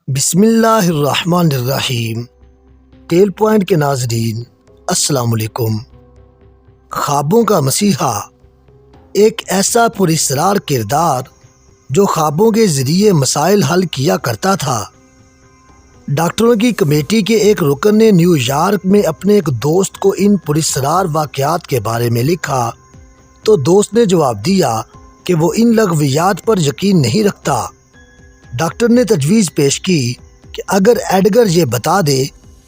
بسم اللہ الرحمن الرحیم۔ ٹیل پوائنٹ کے ناظرین السلام علیکم۔ خوابوں کا مسیحا ایک ایسا پراسرار کردار جو خوابوں کے ذریعے مسائل حل کیا کرتا تھا۔ ڈاکٹروں کی کمیٹی کے ایک رکن نے نیو یارک میں اپنے ایک دوست کو ان پراسرار واقعات کے بارے میں لکھا تو دوست نے جواب دیا کہ وہ ان لغویات پر یقین نہیں رکھتا۔ ڈاکٹر نے تجویز پیش کی کہ اگر ایڈگر یہ بتا دے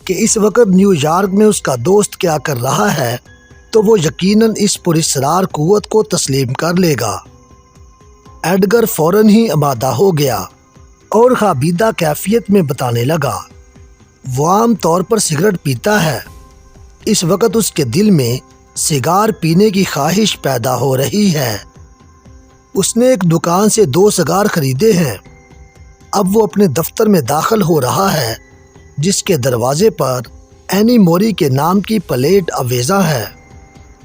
کہ اس وقت نیو یارک میں اس کا دوست کیا کر رہا ہے تو وہ یقیناً اس پراسرار قوت کو تسلیم کر لے گا۔ ایڈگر فوراً ہی آمادہ ہو گیا اور خوابیدہ کیفیت میں بتانے لگا۔ وہ عام طور پر سگریٹ پیتا ہے۔ اس وقت اس کے دل میں سگار پینے کی خواہش پیدا ہو رہی ہے۔ اس نے ایک دکان سے 2 سگار خریدے ہیں۔ اب وہ اپنے دفتر میں داخل ہو رہا ہے جس کے دروازے پر اینی موری کے نام کی پلیٹ آویزاں ہے۔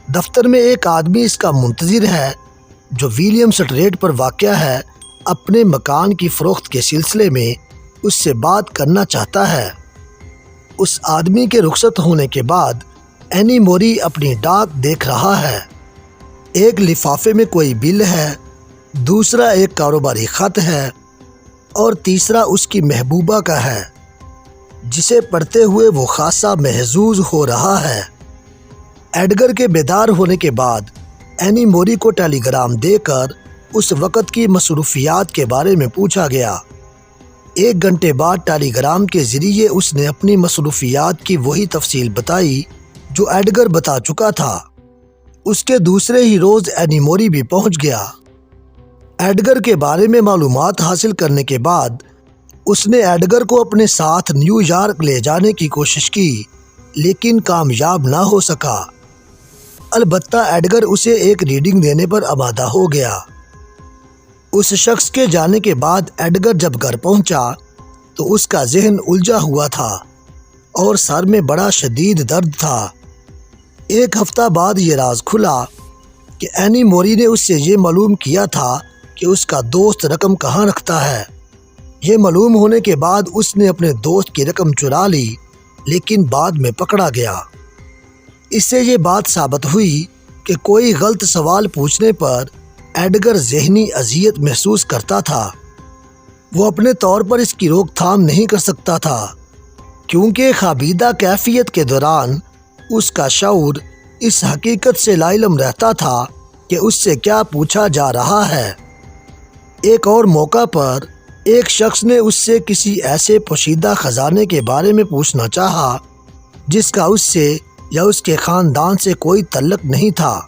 دفتر میں ایک آدمی اس کا منتظر ہے جو ولیم سٹریٹ پر واقع ہے، اپنے مکان کی فروخت کے سلسلے میں اس سے بات کرنا چاہتا ہے۔ اس آدمی کے رخصت ہونے کے بعد اینی موری اپنی ڈاک دیکھ رہا ہے۔ ایک لفافے میں کوئی بل ہے، دوسرا ایک کاروباری خط ہے اور تیسرا اس کی محبوبہ کا ہے جسے پڑھتے ہوئے وہ خاصا محظوظ ہو رہا ہے۔ ایڈگر کے بیدار ہونے کے بعد اینی موری کو ٹیلی گرام دے کر اس وقت کی مصروفیات کے بارے میں پوچھا گیا۔ 1 گھنٹے بعد ٹیلی گرام کے ذریعے اس نے اپنی مصروفیات کی وہی تفصیل بتائی جو ایڈگر بتا چکا تھا۔ اس کے دوسرے ہی روز اینی موری بھی پہنچ گیا۔ ایڈگر کے بارے میں معلومات حاصل کرنے کے بعد اس نے ایڈگر کو اپنے ساتھ نیو یارک لے جانے کی کوشش کی لیکن کامیاب نہ ہو سکا۔ البتہ ایڈگر اسے ایک ریڈنگ دینے پر آمادہ ہو گیا۔ اس شخص کے جانے کے بعد ایڈگر جب گھر پہنچا تو اس کا ذہن الجھا ہوا تھا اور سر میں بڑا شدید درد تھا۔ 1 ہفتہ بعد یہ راز کھلا کہ اینی موری نے اس سے یہ معلوم کیا تھا کہ اس کا دوست رقم کہاں رکھتا ہے۔ یہ معلوم ہونے کے بعد اس نے اپنے دوست کی رقم چرا لی لیکن بعد میں پکڑا گیا۔ اس سے یہ بات ثابت ہوئی کہ کوئی غلط سوال پوچھنے پر ایڈگر ذہنی اذیت محسوس کرتا تھا۔ وہ اپنے طور پر اس کی روک تھام نہیں کر سکتا تھا کیونکہ خوابیدہ کیفیت کے دوران اس کا شعور اس حقیقت سے لاعلم رہتا تھا کہ اس سے کیا پوچھا جا رہا ہے۔ ایک اور موقع پر ایک شخص نے اس سے کسی ایسے پوشیدہ خزانے کے بارے میں پوچھنا چاہا جس کا اس سے یا اس کے خاندان سے کوئی تعلق نہیں تھا۔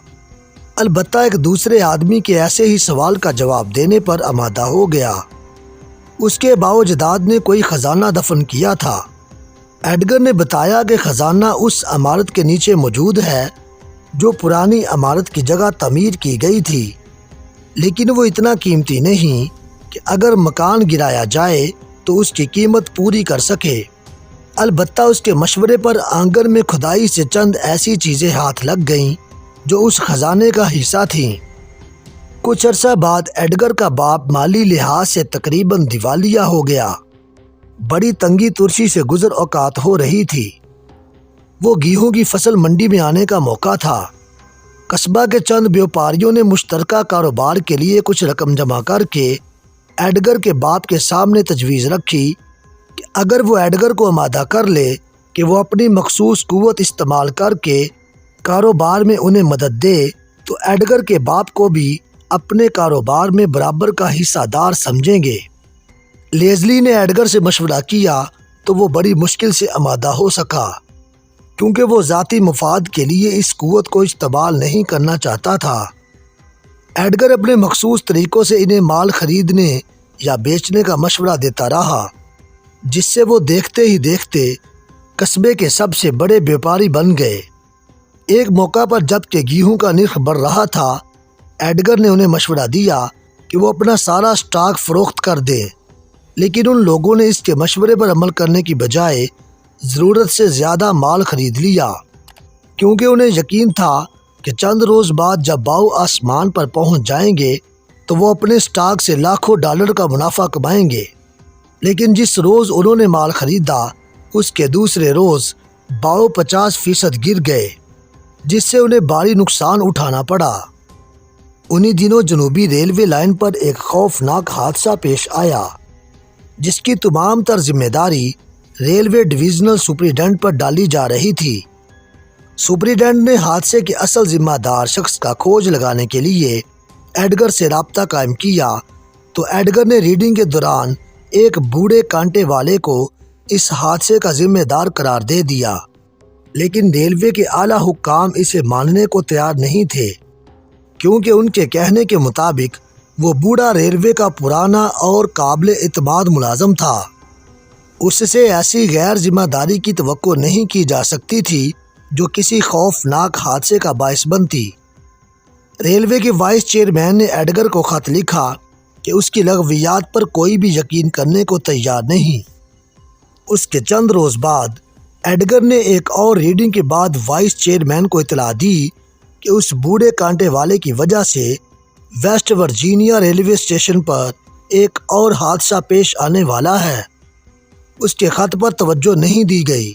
البتہ ایک دوسرے آدمی کے ایسے ہی سوال کا جواب دینے پر آمادہ ہو گیا۔ اس کے باوجداد نے کوئی خزانہ دفن کیا تھا۔ ایڈگر نے بتایا کہ خزانہ اس عمارت کے نیچے موجود ہے جو پرانی عمارت کی جگہ تعمیر کی گئی تھی، لیکن وہ اتنا قیمتی نہیں کہ اگر مکان گرایا جائے تو اس کی قیمت پوری کر سکے۔ البتہ اس کے مشورے پر آنگن میں کھدائی سے چند ایسی چیزیں ہاتھ لگ گئیں جو اس خزانے کا حصہ تھیں۔ کچھ عرصہ بعد ایڈگر کا باپ مالی لحاظ سے تقریباً دیوالیہ ہو گیا۔ بڑی تنگی ترشی سے گزر اوقات ہو رہی تھی۔ وہ گیہوں کی فصل منڈی میں آنے کا موقع تھا۔ قصبہ کے چند بیوپاریوں نے مشترکہ کاروبار کے لیے کچھ رقم جمع کر کے ایڈگر کے باپ کے سامنے تجویز رکھی کہ اگر وہ ایڈگر کو آمادہ کر لے کہ وہ اپنی مخصوص قوت استعمال کر کے کاروبار میں انہیں مدد دے تو ایڈگر کے باپ کو بھی اپنے کاروبار میں برابر کا حصہ دار سمجھیں گے۔ لیزلی نے ایڈگر سے مشورہ کیا تو وہ بڑی مشکل سے آمادہ ہو سکا کیونکہ وہ ذاتی مفاد کے لیے اس قوت کو استعمال نہیں کرنا چاہتا تھا۔ ایڈگر اپنے مخصوص طریقوں سے انہیں مال خریدنے یا بیچنے کا مشورہ دیتا رہا جس سے وہ دیکھتے ہی دیکھتے قصبے کے سب سے بڑے بیوپاری بن گئے۔ ایک موقع پر جب کہ گیہوں کا نرخ بڑھ رہا تھا، ایڈگر نے انہیں مشورہ دیا کہ وہ اپنا سارا سٹاک فروخت کر دیں، لیکن ان لوگوں نے اس کے مشورے پر عمل کرنے کی بجائے ضرورت سے زیادہ مال خرید لیا کیونکہ انہیں یقین تھا کہ چند روز بعد جب باؤ آسمان پر پہنچ جائیں گے تو وہ اپنے سٹاک سے لاکھوں ڈالر کا منافع کمائیں گے۔ لیکن جس روز انہوں نے مال خریدا اس کے دوسرے روز باؤ 50% گر گئے، جس سے انہیں بھاری نقصان اٹھانا پڑا۔ انہی دنوں جنوبی ریلوے لائن پر ایک خوفناک حادثہ پیش آیا، جس کی تمام تر ذمہ داری ریلوے ڈویژنل سپرنٹینڈنٹ پر ڈالی جا رہی تھی۔ سپرنٹینڈنٹ نے حادثے کے اصل ذمہ دار شخص کا کھوج لگانے کے لیے ایڈگر سے رابطہ قائم کیا، تو ایڈگر نے ریڈنگ کے دوران ایک بوڑھے کانٹے والے کو اس حادثے کا ذمہ دار قرار دے دیا، لیکن ریلوے کے اعلیٰ حکام اسے ماننے کو تیار نہیں تھے، کیونکہ ان کے کہنے کے مطابق وہ بوڑھا ریلوے کا پرانا اور قابل اعتماد ملازم تھا۔ اس سے ایسی غیر ذمہ داری کی توقع نہیں کی جا سکتی تھی جو کسی خوفناک حادثے کا باعث بنتی۔ ریلوے کے وائس چیئرمین نے ایڈگر کو خط لکھا کہ اس کی لغویات پر کوئی بھی یقین کرنے کو تیار نہیں۔ اس کے چند روز بعد ایڈگر نے ایک اور ریڈنگ کے بعد وائس چیئرمین کو اطلاع دی کہ اس بوڑھے کانٹے والے کی وجہ سے ویسٹ ورجینیا ریلوے اسٹیشن پر ایک اور حادثہ پیش آنے والا ہے۔ اس کے خط پر توجہ نہیں دی گئی۔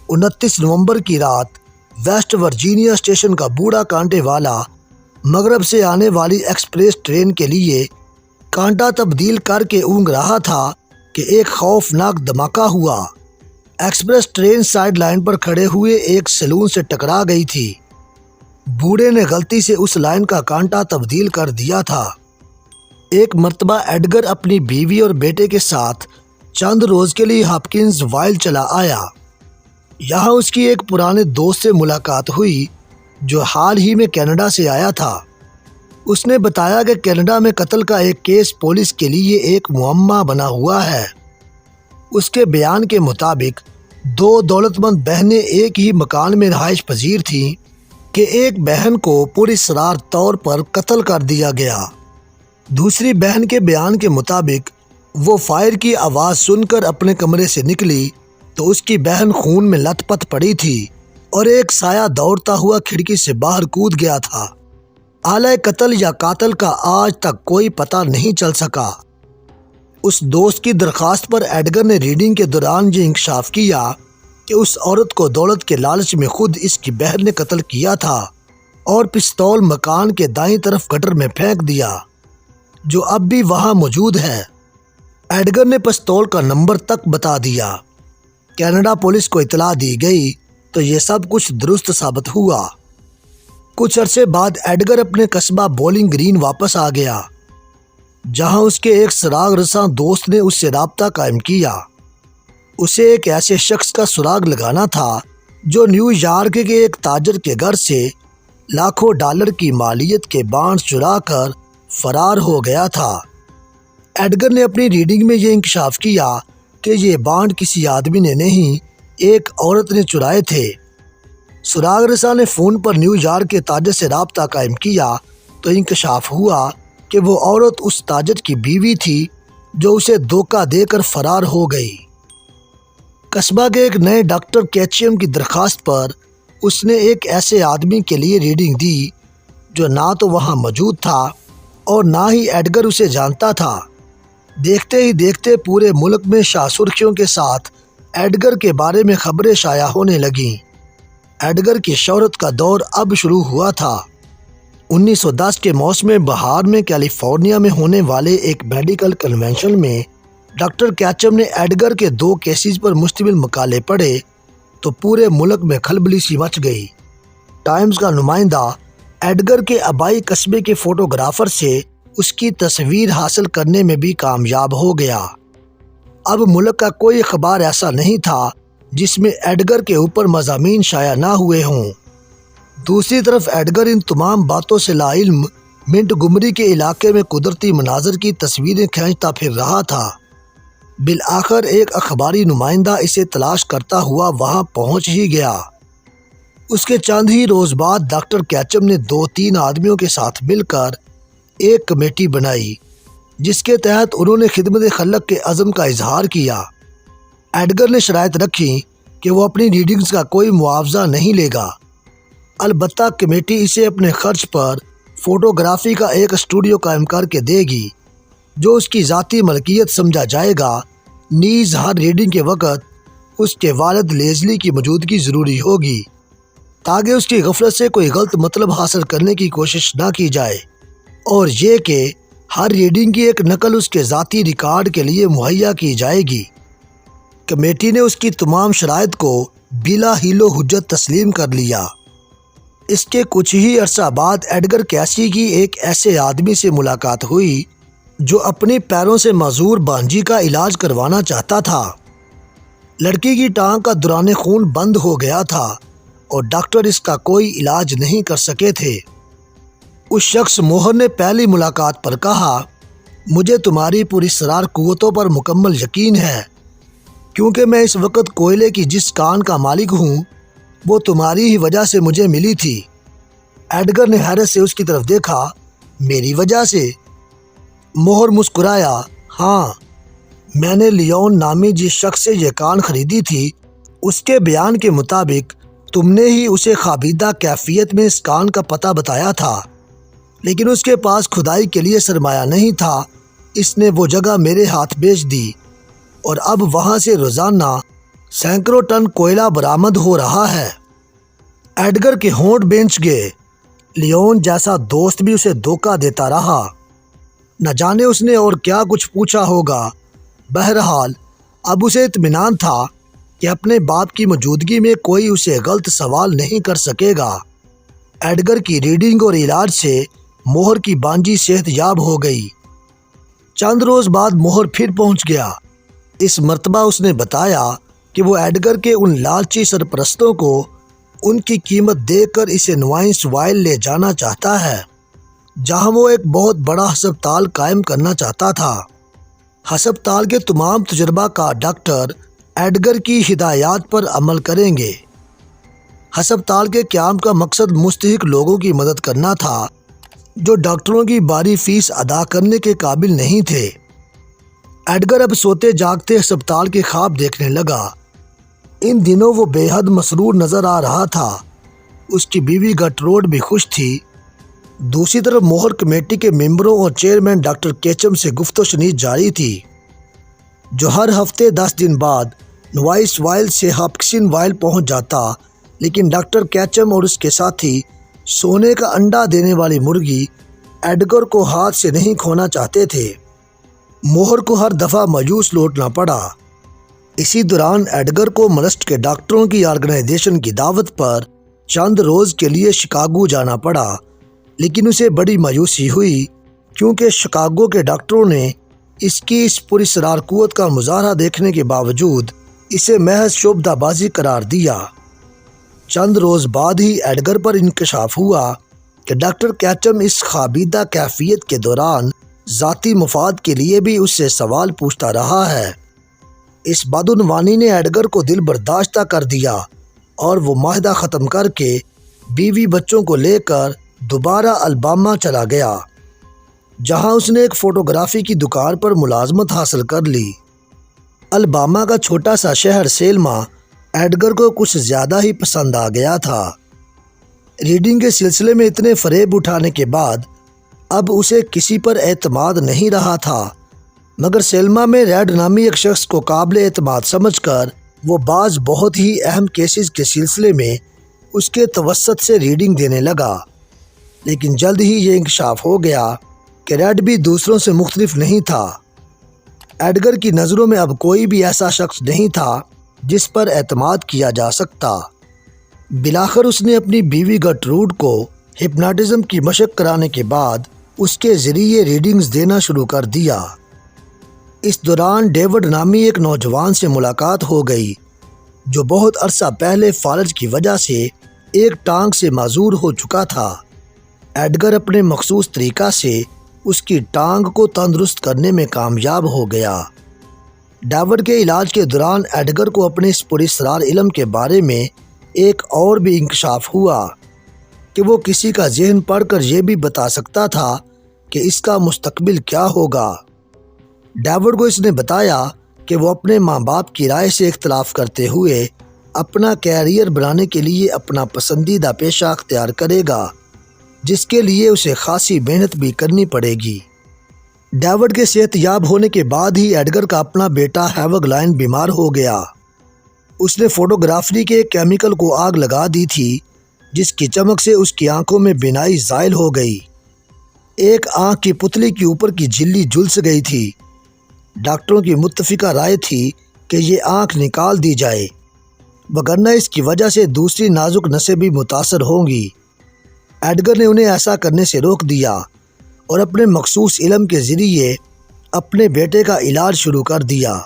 29 نومبر کی رات ویسٹ ورجینیا اسٹیشن کا بوڑھا کانٹے والا مغرب سے آنے والی ایکسپریس ٹرین کے لیے کانٹا تبدیل کر کے اونگ رہا تھا کہ ایک خوفناک دھماکہ ہوا۔ ایکسپریس ٹرین سائیڈ لائن پر کھڑے ہوئے ایک سیلون سے ٹکرا گئی تھی۔ بوڑھے نے غلطی سے اس لائن کا کانٹا تبدیل کر دیا تھا۔ ایک مرتبہ ایڈگر اپنی بیوی اور بیٹے کے ساتھ چند روز کے لیے ہاپکنز وائل چلا آیا۔ یہاں اس کی ایک پرانے دوست سے ملاقات ہوئی جو حال ہی میں کینیڈا سے آیا تھا۔ اس نے بتایا کہ کینیڈا میں قتل کا ایک کیس پولیس کے لیے ایک معمہ بنا ہوا ہے۔ اس کے بیان کے مطابق 2 دولت مند بہنیں ایک ہی مکان میں رہائش پذیر تھیں کہ ایک بہن کو پراسرار طور پر قتل کر دیا گیا۔ دوسری بہن کے بیان کے مطابق وہ فائر کی آواز سن کر اپنے کمرے سے نکلی تو اس کی بہن خون میں لت پت پڑی تھی اور ایک سایہ دوڑتا ہوا کھڑکی سے باہر کود گیا تھا۔ آلۂ قتل یا قاتل کا آج تک کوئی پتہ نہیں چل سکا۔ اس دوست کی درخواست پر ایڈگر نے ریڈنگ کے دوران یہ انکشاف کیا کہ اس عورت کو دولت کے لالچ میں خود اس کی بہن نے قتل کیا تھا اور پستول مکان کے دائیں طرف گٹر میں پھینک دیا، جو اب بھی وہاں موجود ہے۔ ایڈگر نے پستول کا نمبر تک بتا دیا۔ کینیڈا پولیس کو اطلاع دی گئی تو یہ سب کچھ درست ثابت ہوا۔ کچھ عرصے بعد ایڈگر اپنے قصبہ بولنگ گرین واپس آ گیا، جہاں اس کے ایک سراغ رساں دوست نے اس سے رابطہ قائم کیا۔ اسے ایک ایسے شخص کا سراغ لگانا تھا جو نیو یارک کے ایک تاجر کے گھر سے لاکھوں ڈالر کی مالیت کے بانڈ چرا کر فرار ہو گیا تھا۔ ایڈگر نے اپنی ریڈنگ میں یہ انکشاف کیا کہ یہ بانڈ کسی آدمی نے نہیں، ایک عورت نے چرائے تھے۔ سراغ رساں نے فون پر نیو یارک کے تاجر سے رابطہ قائم کیا تو انکشاف ہوا کہ وہ عورت اس تاجر کی بیوی تھی جو اسے دھوکہ دے کر فرار ہو گئی۔ قصبہ کے ایک نئے ڈاکٹر کیچیم کی درخواست پر اس نے ایک ایسے آدمی کے لیے ریڈنگ دی جو نہ تو وہاں موجود تھا اور نہ ہی ایڈگر اسے جانتا تھا۔ دیکھتے ہی دیکھتے پورے ملک میں شاہ سرخیوں کے ساتھ ایڈگر کے بارے میں خبریں شائع ہونے لگیں۔ ایڈگر کی شہرت کا دور اب شروع ہوا تھا۔ 1910 کے موسم بہار میں کیلیفورنیا میں ہونے والے ایک میڈیکل کنونشن میں ڈاکٹر کیچم نے ایڈگر کے 2 کیسز پر مشتمل مقالے پڑھے تو پورے ملک میں کھلبلی سی مچ گئی۔ ٹائمز کا نمائندہ ایڈگر کے آبائی قصبے کے فوٹوگرافر سے اس کی تصویر حاصل کرنے میں بھی کامیاب ہو گیا۔ اب ملک کا کوئی اخبار ایسا نہیں تھا جس میں ایڈگر کے اوپر مضامین شائع نہ ہوئے ہوں۔ دوسری طرف ایڈگر ان تمام باتوں سے لا علم منٹ گمری کے علاقے میں قدرتی مناظر کی تصویریں کھینچتا پھر رہا تھا۔ بالآخر ایک اخباری نمائندہ اسے تلاش کرتا ہوا وہاں پہنچ ہی گیا۔ اس کے چند ہی روز بعد ڈاکٹر کیچم نے 2-3 آدمیوں کے ساتھ مل کر ایک کمیٹی بنائی جس کے تحت انہوں نے خدمت خلق کے عزم کا اظہار کیا۔ ایڈگر نے شرائط رکھی کہ وہ اپنی ریڈنگز کا کوئی معاوضہ نہیں لے گا، البتہ کمیٹی اسے اپنے خرچ پر فوٹوگرافی کا ایک اسٹوڈیو قائم کر کے دے گی جو اس کی ذاتی ملکیت سمجھا جائے گا نیز ہر ریڈنگ کے وقت اس کے والد لیزلی کی موجودگی ضروری ہوگی تاکہ اس کی غفلت سے کوئی غلط مطلب حاصل کرنے کی کوشش نہ کی جائے، اور یہ کہ ہر ریڈنگ کی ایک نقل اس کے ذاتی ریکارڈ کے لیے مہیا کی جائے گی۔ کمیٹی نے اس کی تمام شرائط کو بلا حیل و حجت تسلیم کر لیا۔ اس کے کچھ ہی عرصہ بعد ایڈگر کیسی کی ایک ایسے آدمی سے ملاقات ہوئی جو اپنے پیروں سے معذور بانجی کا علاج کروانا چاہتا تھا۔ لڑکی کی ٹانگ کا دوران خون بند ہو گیا تھا اور ڈاکٹر اس کا کوئی علاج نہیں کر سکے تھے۔ اس شخص مہر نے پہلی ملاقات پر کہا، مجھے تمہاری پراسرار قوتوں پر مکمل یقین ہے، کیونکہ میں اس وقت کوئلے کی جس کان کا مالک ہوں وہ تمہاری ہی وجہ سے مجھے ملی تھی۔ ایڈگر نے حیرت سے اس کی طرف دیکھا۔ میری وجہ سے؟ مہر مسکرایا، ہاں، میں نے لیون نامی جس شخص سے یہ کان خریدی تھی اس کے بیان کے مطابق تم نے ہی اسے خوابیدہ کیفیت میں اس کان کا پتہ بتایا تھا، لیکن اس کے پاس کھدائی کے لیے سرمایہ نہیں تھا۔ اس نے وہ جگہ میرے ہاتھ بیچ دی اور اب وہاں سے روزانہ سینکڑوں ٹن کوئلہ برآمد ہو رہا ہے۔ ایڈگر کے ہونٹ بینچ گئے۔ لیون جیسا دوست بھی اسے دھوکہ دیتا رہا۔ نہ جانے اس نے اور کیا کچھ پوچھا ہوگا۔ بہرحال اب اسے اطمینان تھا کہ اپنے باپ کی موجودگی میں کوئی اسے غلط سوال نہیں کر سکے گا۔ ایڈگر کی ریڈنگ اور علاج سے مہر کی بانجی صحت یاب ہو گئی۔ چند روز بعد مہر پھر پہنچ گیا۔ اس مرتبہ اس نے بتایا کہ وہ ایڈگر کے ان لالچی سرپرستوں کو ان کی قیمت دے کر اسے نوائنس وائل لے جانا چاہتا ہے، جہاں وہ ایک بہت بڑا ہسپتال قائم کرنا چاہتا تھا۔ ہسپتال کے تمام تجربہ کار ڈاکٹر ایڈگر کی ہدایات پر عمل کریں گے۔ ہسپتال کے قیام کا مقصد مستحق لوگوں کی مدد کرنا تھا جو ڈاکٹروں کی باری فیس ادا کرنے کے قابل نہیں تھے۔ ایڈگر اب سوتے جاگتے ہسپتال کے خواب دیکھنے لگا۔ ان دنوں وہ بے حد مسرور نظر آ رہا تھا۔ اس کی بیوی گٹروڈ بھی خوش تھی۔ دوسری طرف مہر کمیٹی کے ممبروں اور چیئرمین ڈاکٹر کیچم سے گفت و شنید جاری تھی، جو ہر ہفتے 10 دن بعد نوائس وائل سے ہاپکسن وائل پہنچ جاتا، لیکن ڈاکٹر کیچم اور اس کے ساتھی سونے کا انڈا دینے والی مرغی ایڈگر کو ہاتھ سے نہیں کھونا چاہتے تھے۔ مہر کو ہر دفعہ مایوس لوٹنا پڑا۔ اسی دوران ایڈگر کو ملسٹ کے ڈاکٹروں کی آرگنائزیشن کی دعوت پر چند روز کے لیے شکاگو جانا پڑا، لیکن اسے بڑی مایوسی ہوئی کیونکہ شکاگو کے ڈاکٹروں نے اس کی اس پراسرار قوت کا مظاہرہ دیکھنے کے باوجود اسے محض شعبدہ بازی قرار دیا۔ چند روز بعد ہی ایڈگر پر انکشاف ہوا کہ ڈاکٹر کیچم اس خوابیدہ کیفیت کے دوران ذاتی مفاد کے لیے بھی اس سے سوال پوچھتا رہا ہے۔ اس بدعنوانی نے ایڈگر کو دل برداشتہ کر دیا اور وہ معاہدہ ختم کر کے بیوی بچوں کو لے کر دوبارہ الباما چلا گیا، جہاں اس نے ایک فوٹوگرافی کی دکان پر ملازمت حاصل کر لی۔ الباما کا چھوٹا سا شہر سیلما ایڈگر کو کچھ زیادہ ہی پسند آ گیا تھا۔ ریڈنگ کے سلسلے میں اتنے فریب اٹھانے کے بعد اب اسے کسی پر اعتماد نہیں رہا تھا، مگر سیلما میں ریڈ نامی ایک شخص کو قابل اعتماد سمجھ کر وہ بعض بہت ہی اہم کیسز کے سلسلے میں اس کے توسط سے ریڈنگ دینے لگا۔ لیکن جلد ہی یہ انکشاف ہو گیا کہ ریڈ بھی دوسروں سے مختلف نہیں تھا۔ ایڈگر کی نظروں میں اب کوئی بھی ایسا شخص نہیں تھا جس پر اعتماد کیا جا سکتا۔ بالآخر اس نے اپنی بیوی گٹروڈ کو ہپناٹزم کی مشق کرانے کے بعد اس کے ذریعے ریڈنگز دینا شروع کر دیا۔ اس دوران ڈیوڈ نامی ایک نوجوان سے ملاقات ہو گئی جو بہت عرصہ پہلے فالج کی وجہ سے ایک ٹانگ سے معذور ہو چکا تھا۔ ایڈگر اپنے مخصوص طریقہ سے اس کی ٹانگ کو تندرست کرنے میں کامیاب ہو گیا۔ ڈیوڈ کے علاج کے دوران ایڈگر کو اپنے اس پراسرار علم کے بارے میں ایک اور بھی انکشاف ہوا کہ وہ کسی کا ذہن پڑھ کر یہ بھی بتا سکتا تھا کہ اس کا مستقبل کیا ہوگا۔ ڈیوڈ کو اس نے بتایا کہ وہ اپنے ماں باپ کی رائے سے اختلاف کرتے ہوئے اپنا کیریئر بنانے کے لیے اپنا پسندیدہ پیشہ اختیار کرے گا، جس کے لیے اسے خاصی محنت بھی کرنی پڑے گی۔ ڈیوڈ کے صحت یاب ہونے کے بعد ہی ایڈگر کا اپنا بیٹا ہیوگ لائن بیمار ہو گیا۔ اس نے فوٹوگرافی کے کیمیکل کو آگ لگا دی تھی جس کی چمک سے اس کی آنکھوں میں بینائی زائل ہو گئی۔ ایک آنکھ کی پتلی کے اوپر کی جھلی جھلس گئی تھی۔ ڈاکٹروں کی متفقہ رائے تھی کہ یہ آنکھ نکال دی جائے، وگرنہ اس کی وجہ سے دوسری نازک نسیں بھی متاثر ہوں گی۔ ایڈگر نے انہیں ایسا کرنے سے روک دیا اور اپنے مخصوص علم کے ذریعے اپنے بیٹے کا علاج شروع کر دیا۔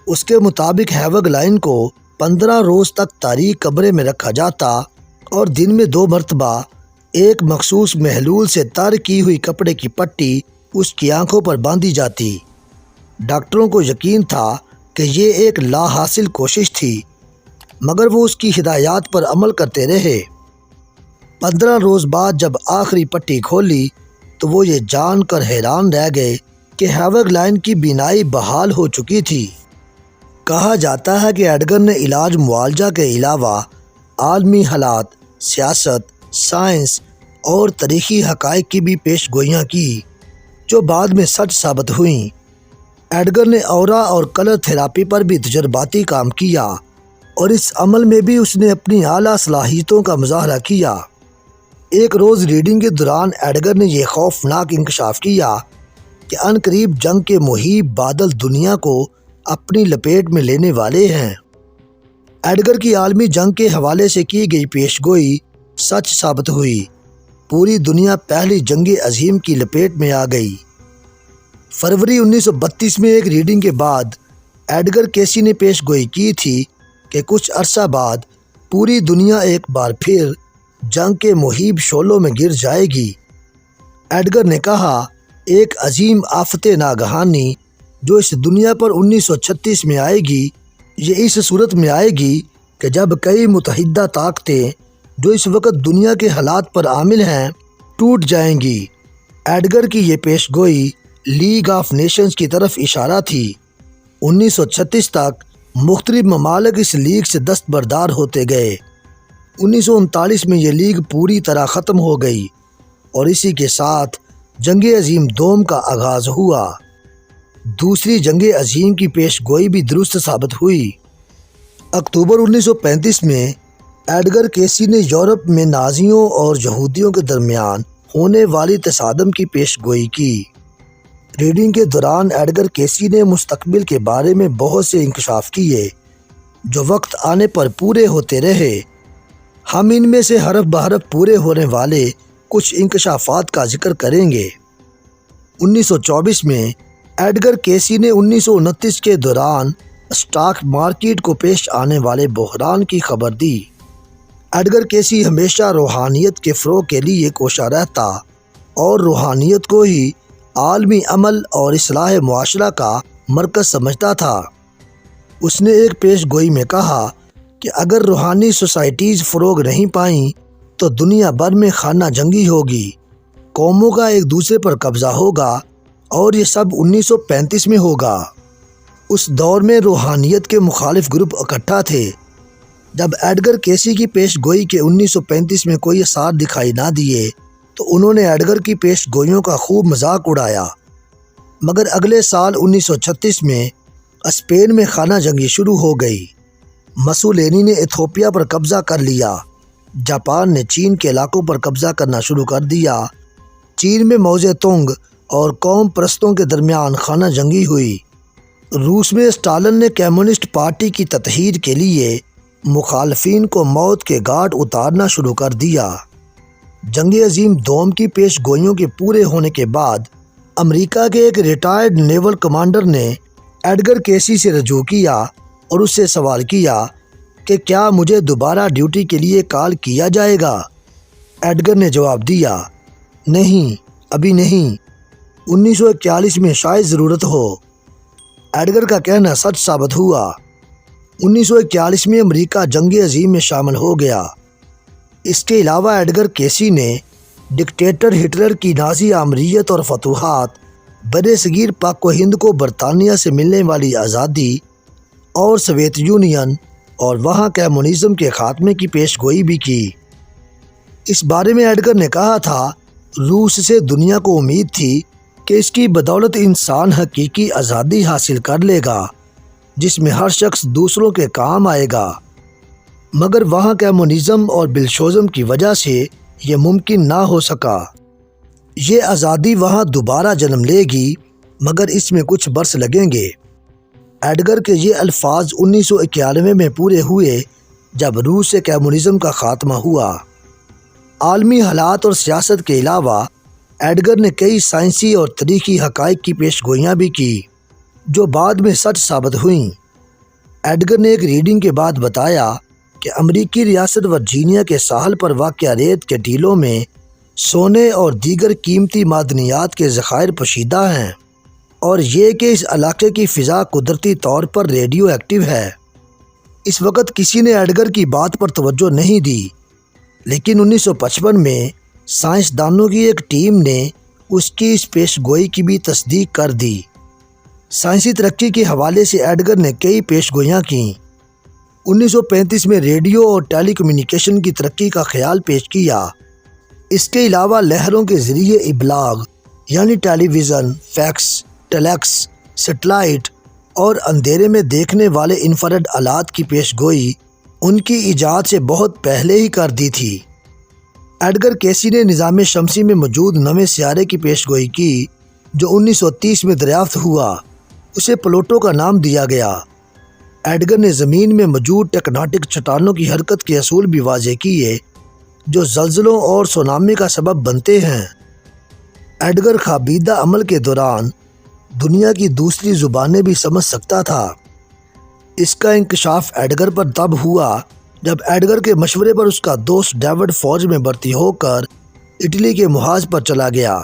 اس کے مطابق ہیوگ لائن کو 15 روز تک تاریک کمرے میں رکھا جاتا اور دن میں 2 مرتبہ ایک مخصوص محلول سے تر کی ہوئی کپڑے کی پٹی اس کی آنکھوں پر باندھی جاتی۔ ڈاکٹروں کو یقین تھا کہ یہ ایک لا حاصل کوشش تھی، مگر وہ اس کی ہدایات پر عمل کرتے رہے۔ 15 روز بعد جب آخری پٹی کھولی تو وہ یہ جان کر حیران رہ گئے کہ ہیوگ لائن کی بینائی بحال ہو چکی تھی۔ کہا جاتا ہے کہ ایڈگر نے علاج معالجہ کے علاوہ عالمی حالات، سیاست، سائنس اور تاریخی حقائق کی بھی پیش گوئیاں کی جو بعد میں سچ ثابت ہوئیں۔ ایڈگر نے اورا اور کلر تھراپی پر بھی تجرباتی کام کیا اور اس عمل میں بھی اس نے اپنی اعلیٰ صلاحیتوں کا مظاہرہ کیا۔ ایک روز ریڈنگ کے دوران ایڈگر نے یہ خوفناک انکشاف کیا کہ عنقریب جنگ کے مہیب بادل دنیا کو اپنی لپیٹ میں لینے والے ہیں۔ ایڈگر کی عالمی جنگ کے حوالے سے کی گئی پیش گوئی سچ ثابت ہوئی۔ پوری دنیا پہلی جنگ عظیم کی لپیٹ میں آ گئی۔ فروری 1932 میں ایک ریڈنگ کے بعد ایڈگر کیسی نے پیش گوئی کی تھی کہ کچھ عرصہ بعد پوری دنیا ایک بار پھر جنگ کے مہیب شعلوں میں گر جائے گی۔ ایڈگر نے کہا، ایک عظیم آفت ناگہانی جو اس دنیا پر 1936 میں آئے گی، یہ اس صورت میں آئے گی کہ جب کئی متحدہ طاقتیں جو اس وقت دنیا کے حالات پر عامل ہیں ٹوٹ جائیں گی۔ ایڈگر کی یہ پیش گوئی لیگ آف نیشنز کی طرف اشارہ تھی۔ 1936 تک مختلف ممالک اس لیگ سے دستبردار ہوتے گئے۔ 1939 میں یہ لیگ پوری طرح ختم ہو گئی اور اسی کے ساتھ جنگ عظیم دوم کا آغاز ہوا۔ دوسری جنگ عظیم کی پیش گوئی بھی درست ثابت ہوئی۔ اکتوبر 1935 میں ایڈگر کیسی نے یورپ میں نازیوں اور یہودیوں کے درمیان ہونے والی تصادم کی پیش گوئی کی۔ ریڈنگ کے دوران ایڈگر کیسی نے مستقبل کے بارے میں بہت سے انکشاف کیے جو وقت آنے پر پورے ہوتے رہے۔ ہم ان میں سے حرف بحرف پورے ہونے والے کچھ انکشافات کا ذکر کریں گے۔ 1924 میں ایڈگر کیسی نے 1929 کے دوران اسٹاک مارکیٹ کو پیش آنے والے بحران کی خبر دی۔ ایڈگر کیسی ہمیشہ روحانیت کے فروغ کے لیے کوشاں رہتا اور روحانیت کو ہی عالمی عمل اور اصلاح معاشرہ کا مرکز سمجھتا تھا۔ اس نے ایک پیش گوئی میں کہا کہ اگر روحانی سوسائٹیز فروغ نہیں پائیں تو دنیا بھر میں خانہ جنگی ہوگی، قوموں کا ایک دوسرے پر قبضہ ہوگا اور یہ سب 1935 میں ہوگا۔ اس دور میں روحانیت کے مخالف گروپ اکٹھا تھے۔ جب ایڈگر کیسی کی پیش گوئی کے 1935 میں کوئی اثار دکھائی نہ دیے تو انہوں نے ایڈگر کی پیش گوئیوں کا خوب مذاق اڑایا، مگر اگلے سال 1936 میں اسپین میں خانہ جنگی شروع ہو گئی۔ مسولینی نے ایتھوپیا پر قبضہ کر لیا، جاپان نے چین کے علاقوں پر قبضہ کرنا شروع کر دیا۔ چین میں موزے تونگ اور قوم پرستوں کے درمیان خانہ جنگی ہوئی۔ روس میں اسٹالن نے کمیونسٹ پارٹی کی تطہیر کے لیے مخالفین کو موت کے گھاٹ اتارنا شروع کر دیا۔ جنگ عظیم دوم کی پیش گوئیوں کے پورے ہونے کے بعد امریکہ کے ایک ریٹائرڈ نیول کمانڈر نے ایڈگر کیسی سے رجوع کیا اور اس سے سوال کیا کہ کیا مجھے دوبارہ ڈیوٹی کے لیے کال کیا جائے گا؟ ایڈگر نے جواب دیا، نہیں، ابھی نہیں، 1941 میں شاید ضرورت ہو۔ ایڈگر کا کہنا سچ ثابت ہوا۔ 1941 میں امریکہ جنگ عظیم میں شامل ہو گیا۔ اس کے علاوہ ایڈگر کیسی نے ڈکٹیٹر ہٹلر کی نازی آمریت اور فتوحات، برِ صغیر پاک و ہند کو برطانیہ سے ملنے والی آزادی اور سوویت یونین اور وہاں کمیونزم کے خاتمے کی پیش گوئی بھی کی۔ اس بارے میں ایڈگر نے کہا تھا، روس سے دنیا کو امید تھی کہ اس کی بدولت انسان حقیقی آزادی حاصل کر لے گا جس میں ہر شخص دوسروں کے کام آئے گا، مگر وہاں کمیونزم اور بلشوزم کی وجہ سے یہ ممکن نہ ہو سکا۔ یہ آزادی وہاں دوبارہ جنم لے گی مگر اس میں کچھ برس لگیں گے۔ ایڈگر کے یہ الفاظ 1991 میں پورے ہوئے جب روس سے کمیونزم کا خاتمہ ہوا۔ عالمی حالات اور سیاست کے علاوہ ایڈگر نے کئی سائنسی اور تاریخی حقائق کی پیش گوئیاں بھی کی جو بعد میں سچ ثابت ہوئیں۔ ایڈگر نے ایک ریڈنگ کے بعد بتایا کہ امریکی ریاست ورجینیا کے ساحل پر واقع ریت کے ٹیلوں میں سونے اور دیگر قیمتی معدنیات کے ذخائر پوشیدہ ہیں، اور یہ کہ اس علاقے کی فضا قدرتی طور پر ریڈیو ایکٹیو ہے۔ اس وقت کسی نے ایڈگر کی بات پر توجہ نہیں دی، لیکن 1955 میں سائنسدانوں کی ایک ٹیم نے اس کی اس پیش گوئی کی بھی تصدیق کر دی۔ سائنسی ترقی کے حوالے سے ایڈگر نے کئی پیش گوئیاں کیں۔ 1935 میں ریڈیو اور ٹیلی کمیونیکیشن کی ترقی کا خیال پیش کیا۔ اس کے علاوہ لہروں کے ذریعے ابلاغ یعنی ٹیلی ویژن، فیکس، ٹیلیکس، سیٹلائٹ اور اندھیرے میں دیکھنے والے انفرارڈ آلات کی پیش گوئی ان کی ایجاد سے بہت پہلے ہی کر دی تھی۔ ایڈگر کیسی نے نظام شمسی میں موجود نویں سیارے کی پیش گوئی کی جو 1930 میں دریافت ہوا، اسے پلوٹو کا نام دیا گیا۔ ایڈگر نے زمین میں موجود ٹیکٹونک چٹانوں کی حرکت کے اصول بھی واضح کیے جو زلزلوں اور سونامی کا سبب بنتے ہیں۔ ایڈگر خوابیدہ عمل کے دوران دنیا کی دوسری زبانیں بھی سمجھ سکتا تھا۔ اس کا انکشاف ایڈگر پر تب ہوا جب ایڈگر کے مشورے پر اس کا دوست ڈیوڈ فوج میں بھرتی ہو کر اٹلی کے محاذ پر چلا گیا۔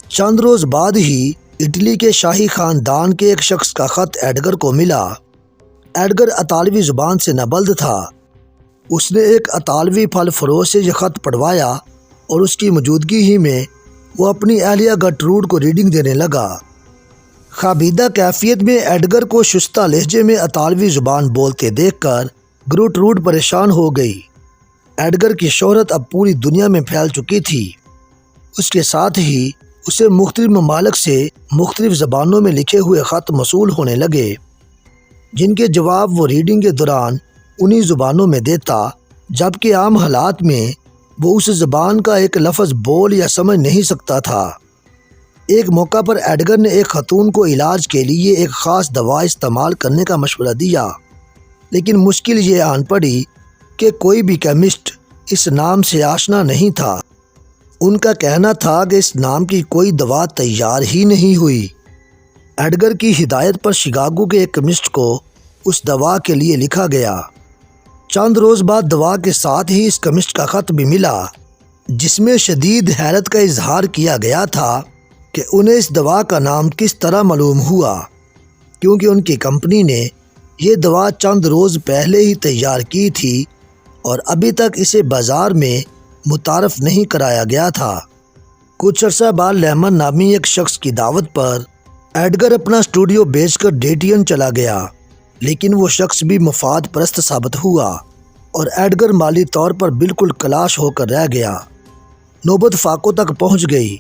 چند روز بعد ہی اٹلی کے شاہی خاندان کے ایک شخص کا خط ایڈگر کو ملا۔ ایڈگر اطالوی زبان سے نابلد تھا۔ اس نے ایک اطالوی پھل فروش سے یہ خط پڑھوایا اور اس کی موجودگی ہی میں وہ اپنی اہلیہ گرٹروڈ کو ریڈنگ دینے لگا۔ خوابیدہ کیفیت میں ایڈگر کو شستہ لہجے میں اطالوی زبان بولتے دیکھ کر گرٹروڈ پریشان ہو گئی۔ ایڈگر کی شہرت اب پوری دنیا میں پھیل چکی تھی۔ اس کے ساتھ ہی اسے مختلف ممالک سے مختلف زبانوں میں لکھے ہوئے خط موصول ہونے لگے جن کے جواب وہ ریڈنگ کے دوران انہی زبانوں میں دیتا، جبکہ عام حالات میں وہ اس زبان کا ایک لفظ بول یا سمجھ نہیں سکتا تھا۔ ایک موقع پر ایڈگر نے ایک خاتون کو علاج کے لیے ایک خاص دوا استعمال کرنے کا مشورہ دیا، لیکن مشکل یہ آن پڑی کہ کوئی بھی کیمسٹ اس نام سے آشنا نہیں تھا۔ ان کا کہنا تھا کہ اس نام کی کوئی دوا تیار ہی نہیں ہوئی۔ ایڈگر کی ہدایت پر شکاگو کے ایک کیمسٹ کو اس دوا کے لیے لکھا گیا۔ چند روز بعد دوا کے ساتھ ہی اس کیمسٹ کا خط بھی ملا جس میں شدید حیرت کا اظہار کیا گیا تھا کہ انہیں اس دوا کا نام کس طرح معلوم ہوا، کیونکہ ان کی کمپنی نے یہ دوا چند روز پہلے ہی تیار کی تھی اور ابھی تک اسے بازار میں متعارف نہیں کرایا گیا تھا۔ کچھ عرصہ بعد لیمن نامی ایک شخص کی دعوت پر ایڈگر اپنا اسٹوڈیو بیچ کر ڈیٹین چلا گیا، لیکن وہ شخص بھی مفاد پرست ثابت ہوا اور ایڈگر مالی طور پر بالکل کلاش ہو کر رہ گیا۔ نوبت فاقوں تک پہنچ گئی۔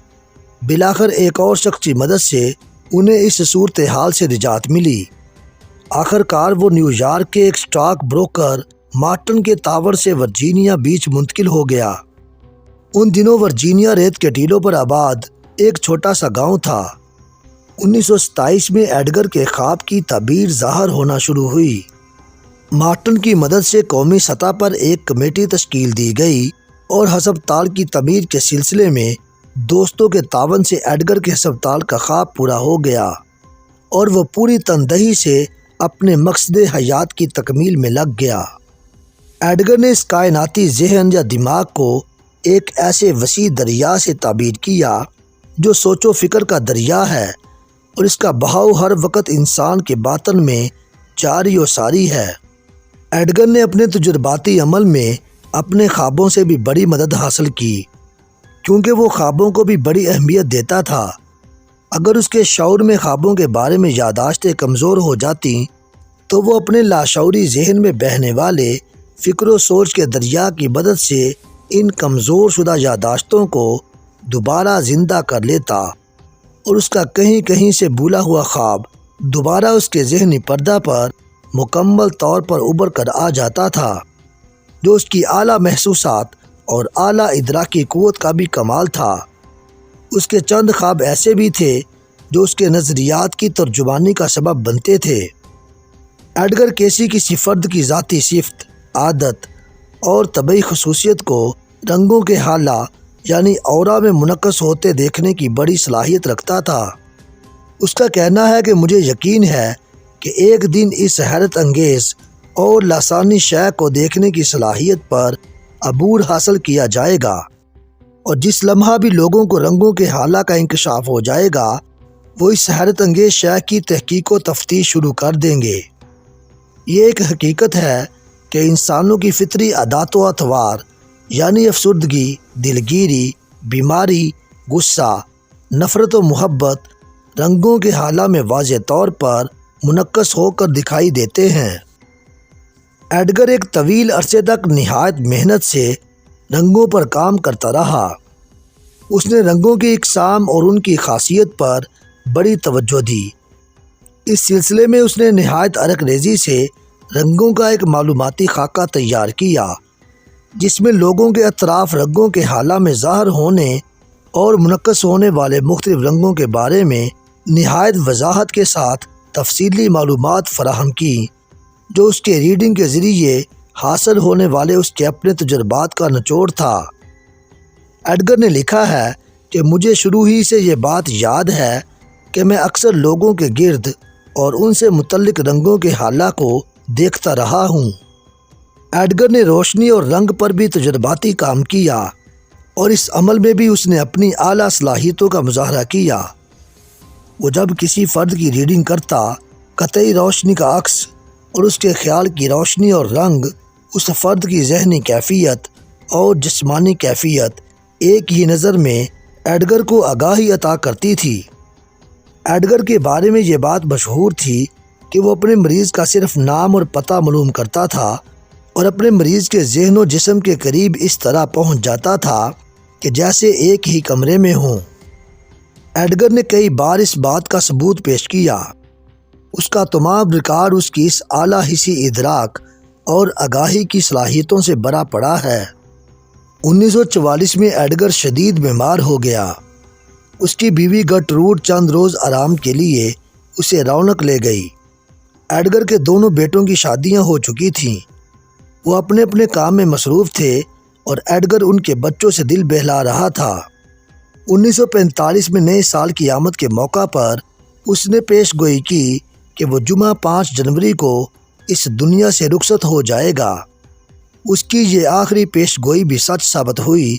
بالآخر ایک اور شخص کی مدد سے انہیں اس صورتحال سے نجات ملی۔ آخر کار وہ نیو یارک کے ایک سٹاک بروکر مارٹن کے ٹاور سے ورجینیا بیچ منتقل ہو گیا۔ ان دنوں ورجینیا ریت کے ٹیلوں پر آباد ایک چھوٹا سا گاؤں تھا۔ 1927 میں ایڈگر کے خواب کی تعبیر ظاہر ہونا شروع ہوئی۔ مارٹن کی مدد سے قومی سطح پر ایک کمیٹی تشکیل دی گئی اور ہسپتال کی تعمیر کے سلسلے میں دوستوں کے تعاون سے ایڈگر کے ہسپتال کا خواب پورا ہو گیا اور وہ پوری تندہی سے اپنے مقصد حیات کی تکمیل میں لگ گیا۔ ایڈگر نے اس کائناتی ذہن یا دماغ کو ایک ایسے وسیع دریا سے تعبیر کیا جو سوچ و فکر کا دریا ہے اور اس کا بہاؤ ہر وقت انسان کے باطن میں جاری و ساری ہے۔ ایڈگر نے اپنے تجرباتی عمل میں اپنے خوابوں سے بھی بڑی مدد حاصل کی، کیونکہ وہ خوابوں کو بھی بڑی اہمیت دیتا تھا۔ اگر اس کے شعور میں خوابوں کے بارے میں یادداشتیں کمزور ہو جاتی تو وہ اپنے لاشعوری ذہن میں بہنے والے فکر و سوچ کے دریا کی مدد سے ان کمزور شدہ یادداشتوں کو دوبارہ زندہ کر لیتا اور اس کا کہیں کہیں سے بھولا ہوا خواب دوبارہ اس کے ذہنی پردہ پر مکمل طور پر ابھر کر آ جاتا تھا، جو اس کی اعلیٰ محسوسات اور اعلیٰ ادراکی قوت کا بھی کمال تھا۔ اس کے چند خواب ایسے بھی تھے جو اس کے نظریات کی ترجمانی کا سبب بنتے تھے۔ ایڈگر کیسی کسی فرد کی ذاتی صفت، عادت اور طبعی خصوصیت کو رنگوں کے حالہ یعنی اورا میں منعکس ہوتے دیکھنے کی بڑی صلاحیت رکھتا تھا۔ اس کا کہنا ہے کہ مجھے یقین ہے کہ ایک دن اس حیرت انگیز اور لاسانی شے کو دیکھنے کی صلاحیت پر عبور حاصل کیا جائے گا، اور جس لمحہ بھی لوگوں کو رنگوں کے حالہ کا انکشاف ہو جائے گا، وہ اس حیرت انگیز شے کی تحقیق و تفتیش شروع کر دیں گے۔ یہ ایک حقیقت ہے کہ انسانوں کی فطری عادات و اطوار یعنی افسردگی، دلگیری، بیماری، غصہ، نفرت و محبت رنگوں کے حالہ میں واضح طور پر منعکس ہو کر دکھائی دیتے ہیں۔ ایڈگر ایک طویل عرصے تک نہایت محنت سے رنگوں پر کام کرتا رہا۔ اس نے رنگوں کی اقسام اور ان کی خاصیت پر بڑی توجہ دی۔ اس سلسلے میں اس نے نہایت عرق ریزی سے رنگوں کا ایک معلوماتی خاکہ تیار کیا، جس میں لوگوں کے اطراف رنگوں کے حالہ میں ظاہر ہونے اور منعکس ہونے والے مختلف رنگوں کے بارے میں نہایت وضاحت کے ساتھ تفصیلی معلومات فراہم کی، جو اس کے ریڈنگ کے ذریعے حاصل ہونے والے اس کے اپنے تجربات کا نچوڑ تھا۔ ایڈگر نے لکھا ہے کہ مجھے شروع ہی سے یہ بات یاد ہے کہ میں اکثر لوگوں کے گرد اور ان سے متعلق رنگوں کے حالہ کو دیکھتا رہا ہوں۔ ایڈگر نے روشنی اور رنگ پر بھی تجرباتی کام کیا، اور اس عمل میں بھی اس نے اپنی اعلیٰ صلاحیتوں کا مظاہرہ کیا۔ وہ جب کسی فرد کی ریڈنگ کرتا، قطعی روشنی کا عکس اور اس کے خیال کی روشنی اور رنگ اس فرد کی ذہنی کیفیت اور جسمانی کیفیت ایک ہی نظر میں ایڈگر کو آگاہی عطا کرتی تھی۔ ایڈگر کے بارے میں یہ بات مشہور تھی کہ وہ اپنے مریض کا صرف نام اور پتہ معلوم کرتا تھا، اور اپنے مریض کے ذہن و جسم کے قریب اس طرح پہنچ جاتا تھا کہ جیسے ایک ہی کمرے میں ہوں۔ ایڈگر نے کئی بار اس بات کا ثبوت پیش کیا۔ اس کا تمام ریکارڈ اس کی اس اعلیٰ حسی ادراک اور آگاہی کی صلاحیتوں سے بھرا پڑا ہے۔ 1944 میں ایڈگر شدید بیمار ہو گیا۔ اس کی بیوی گرٹروڈ چند روز آرام کے لیے اسے رونق لے گئی۔ ایڈگر کے دونوں بیٹوں کی شادیاں ہو چکی تھیں۔ وہ اپنے اپنے کام میں مصروف تھے، اور ایڈگر ان کے بچوں سے دل بہلا رہا تھا۔ 1945 میں نئے سال کی آمد کے موقع پر اس نے پیش گوئی کی کہ وہ جمعہ 5 جنوری کو اس دنیا سے رخصت ہو جائے گا۔ اس کی یہ آخری پیش گوئی بھی سچ ثابت ہوئی،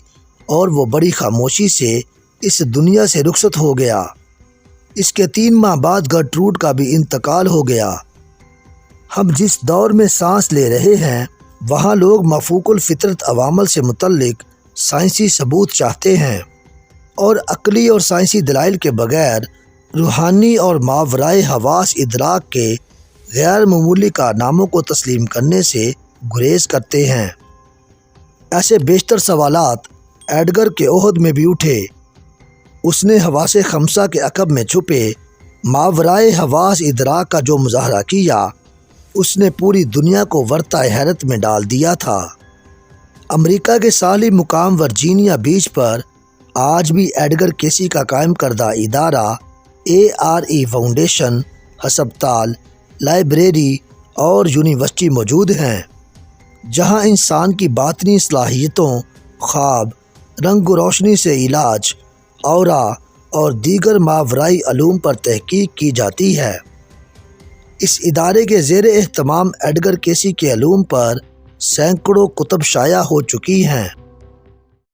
اور وہ بڑی خاموشی سے اس دنیا سے رخصت ہو گیا۔ اس کے 3 ماہ بعد گرٹروڈ کا بھی انتقال ہو گیا۔ ہم جس دور میں سانس لے رہے ہیں، وہاں لوگ مفوق الفطرت عوامل سے متعلق سائنسی ثبوت چاہتے ہیں، اور عقلی اور سائنسی دلائل کے بغیر روحانی اور ماورائے حواس ادراک کے غیر معمولی کارناموں کو تسلیم کرنے سے گریز کرتے ہیں۔ ایسے بیشتر سوالات ایڈگر کے عہد میں بھی اٹھے۔ اس نے حواس خمسہ کے عقب میں چھپے ماورائے حواس ادراک کا جو مظاہرہ کیا، اس نے پوری دنیا کو ورطہ حیرت میں ڈال دیا تھا۔ امریکہ کے ساحلی مقام ورجینیا بیچ پر آج بھی ایڈگر کیسی کا قائم کردہ ادارہ ARE فاؤنڈیشن، ہسپتال، لائبریری اور یونیورسٹی موجود ہیں، جہاں انسان کی باطنی صلاحیتوں، خواب، رنگ و روشنی سے علاج، اورا اور دیگر ماورائی علوم پر تحقیق کی جاتی ہے۔ اس ادارے کے زیر اہتمام ایڈگر کیسی کے علوم پر سینکڑوں کتب شائع ہو چکی ہیں۔